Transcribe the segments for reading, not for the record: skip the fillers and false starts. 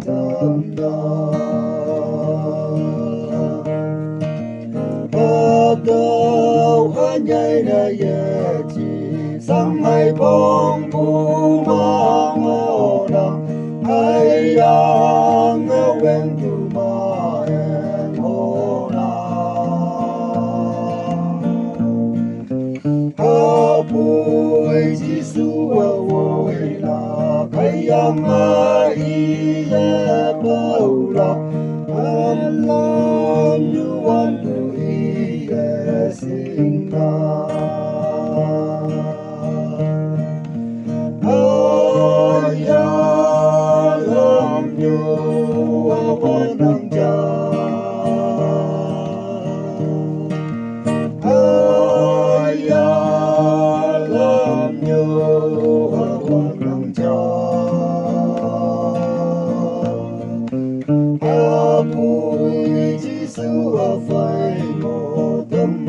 thầm đó ở đâu anh nhảy nơi chỉ sáng hay bóng bu mang ngô đầm hay yang quen tu ma em hô na ha bụi Giêsu ôi là cái yang ai ya bao la anh làm như one to he sing na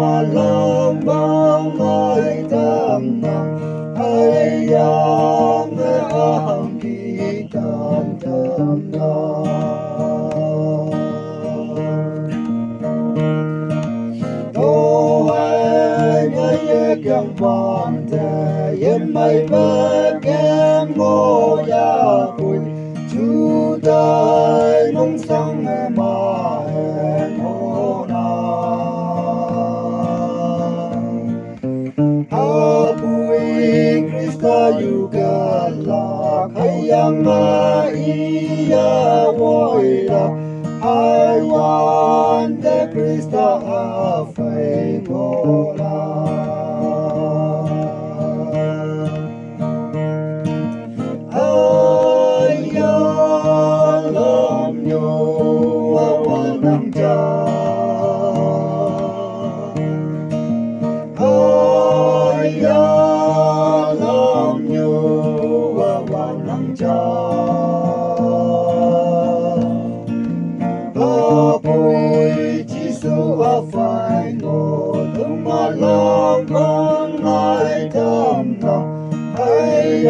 Malang bang ai tam nam ai yang aham ki tam tam na do ai ngai yang bang te yem mai ba kem mo ya kui chu dai nong sang ma ho na Yuga la kayang iya woila I want the Krista afai gola Aya lam nyo awanang ja Bụi Giêsu phải ngồi thương mà lòng con ai thầm lòng hay